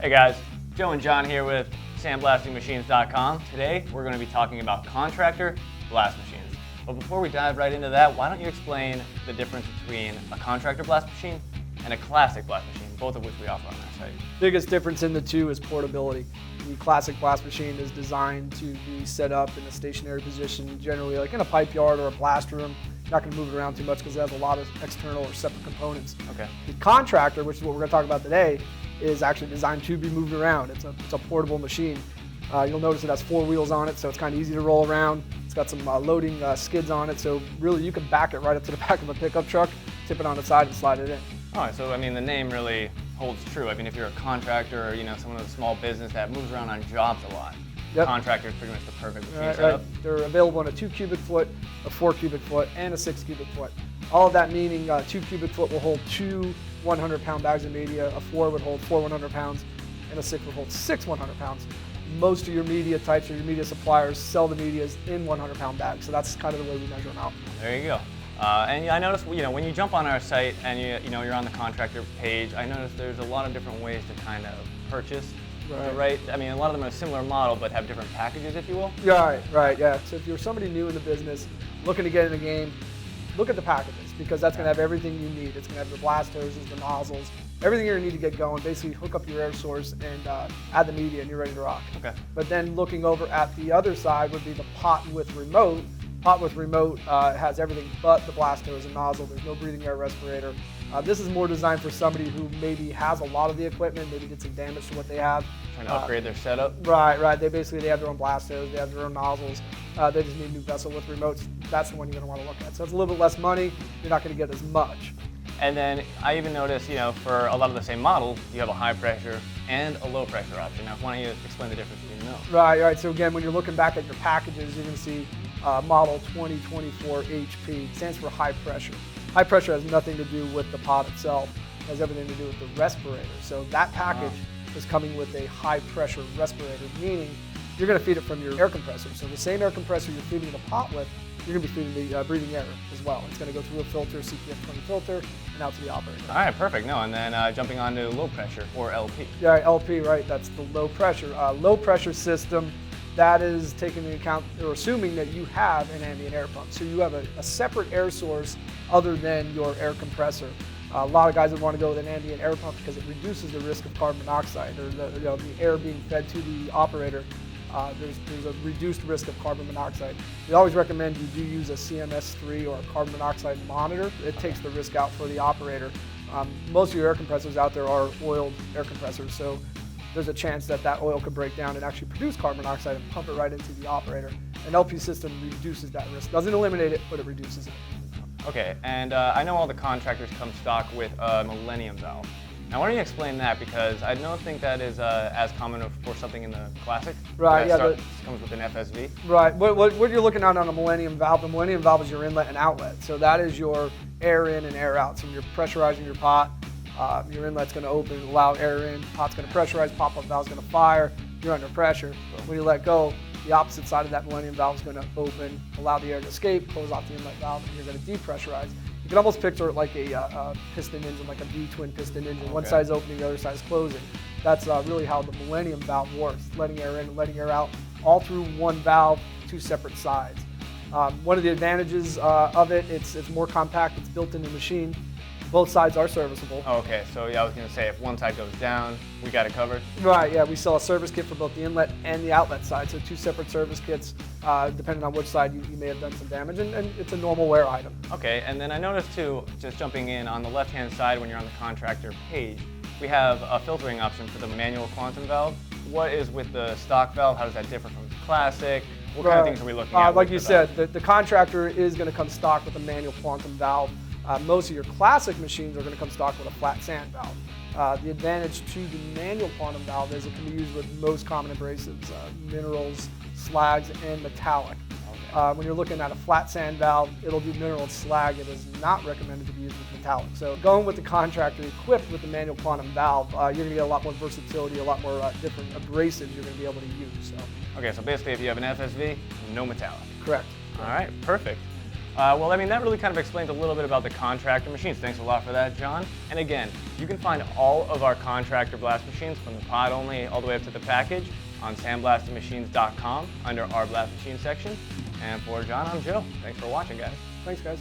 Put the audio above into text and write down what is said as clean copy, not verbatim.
Hey guys, Joe and John here with Sandblastingmachines.com. Today we're going to be talking about contractor blast machines. But before we dive right into that, why don't you explain the difference between a contractor blast machine and a classic blast machine, both of which we offer on our site. Biggest difference in the two is portability. The classic blast machine is designed to be set up in a stationary position, generally like in a pipe yard or a blast room. You're not going to move it around too much because it has a lot of external or separate components. Okay. The contractor, which is what we're going to talk about today, is actually designed to be moved around. It's a portable machine. You'll notice it has 4 wheels on it, so it's kind of easy to roll around. It's got some loading skids on it, so really you can back it right up to the back of a pickup truck, tip it on the side and slide it in. All right, so I mean the name really holds true. I mean if you're a contractor or someone with a small business that moves around on jobs a lot, Yep. contractor is pretty much the perfect machine setup. They're available in a 2 cubic foot, a 4 cubic foot, and a 6 cubic foot. All of that meaning 2 cubic foot will hold 2 100-pound bags of media, a 4 would hold 4 100 pounds, and a 6 would hold 6 100 pounds. Most of your media types or your media suppliers sell the medias in 100-pound bags, so that's kind of the way we measure them out. There you go. And I noticed, when you jump on our site and you're on the contractor page, I noticed there's a lot of different ways to kind of purchase. Right. I mean, a lot of them are a similar model, but have different packages, if you will. Right, yeah. So if you're somebody new in the business, looking to get in the game, look at the packages, because that's going to have everything you need. It's going to have the blast hoses, the nozzles, everything you're going to need to get going. Basically, hook up your air source and add the media, and you're ready to rock. Okay. But then looking over at the other side would be the pot with remote. Pot with remote has everything but the blast hose and nozzle. There's no breathing air respirator. This is more designed for somebody who maybe has a lot of the equipment, maybe did some damage to what they have. Trying to upgrade their setup. Right. They have their own blast hose, they have their own nozzles. They just need a new vessel with remotes. That's the one you're going to want to look at. So it's a little bit less money. You're not going to get as much. And then I even noticed, for a lot of the same models, you have a high pressure and a low pressure option. Now, why don't you explain the difference between those? Right. So again, when you're looking back at your packages, you're going to see model 2024 HP. It stands for high pressure. High pressure has nothing to do with the pod itself. It has everything to do with the respirator. So that package is coming with a high pressure respirator, meaning you're going to feed it from your air compressor. So the same air compressor you're feeding the pot with, you're going to be feeding the breathing air as well. It's going to go through a filter, CPF20 filter, and out to the operator. All right, perfect. No, and then jumping on to low pressure, or LP. Yeah, LP, right, that's the low pressure. Low pressure system, that is taking into account, or assuming that you have an ambient air pump. So you have a separate air source other than your air compressor. A lot of guys would want to go with an ambient air pump because it reduces the risk of carbon monoxide, or the air being fed to the operator. There's a reduced risk of carbon monoxide. We always recommend you do use a CMS3 or a carbon monoxide monitor. It takes the risk out for the operator. Most of your air compressors out there are oiled air compressors, so there's a chance that oil could break down and actually produce carbon monoxide and pump it right into the operator. An LP system reduces that risk. Doesn't eliminate it, but it reduces it. Okay, and I know all the contractors come stock with a Millennium valve. Now, why don't you explain that, because I don't think that is as common for something in the Classic. Right, It comes with an FSV. Right, what you're looking at on a Millennium valve, the Millennium valve is your inlet and outlet. So that is your air in and air out. So when you're pressurizing your pot, your inlet's going to open, allow air in, pot's going to pressurize, pop-up valve's going to fire, you're under pressure. When you let go, the opposite side of that Millennium valve is going to open, allow the air to escape, close off the inlet valve, and you're going to depressurize. You can almost picture it like a piston engine, like a V-twin piston engine. Okay. One side's opening, the other side's closing. That's really how the Millennium valve works, letting air in and letting air out, all through one valve, 2 separate sides. One of the advantages of it, it's more compact, it's built in the machine. Both sides are serviceable. Oh, okay, so yeah, I was going to say if one side goes down, we got it covered? Right, yeah, we sell a service kit for both the inlet and the outlet side, so 2 separate service kits, depending on which side you may have done some damage, and it's a normal wear item. Okay, and then I noticed too, just jumping in, on the left-hand side when you're on the contractor page, we have a filtering option for the manual quantum valve. What is with the stock valve? How does that differ from the Classic? What kind of things are we looking at? Like you said, the contractor is going to come stock with a manual quantum valve. Most of your Classic machines are going to come stock with a flat sand valve. The advantage to the manual quantum valve is it can be used with most common abrasives, minerals, slags, and metallic. When you're looking at a flat sand valve, it'll do mineral and slag. It is not recommended to be used with metallic. So going with the contractor equipped with the manual quantum valve, you're going to get a lot more versatility, a lot more different abrasives you're going to be able to use. Okay, so basically if you have an FSV, no metallic. Correct. All right, perfect. Well, I mean, that really kind of explains a little bit about the contractor machines. Thanks a lot for that, John. And again, you can find all of our contractor blast machines from the pod only all the way up to the package on sandblastingmachines.com under our blast machine section. And for John, I'm Joe. Thanks for watching, guys. Thanks, guys.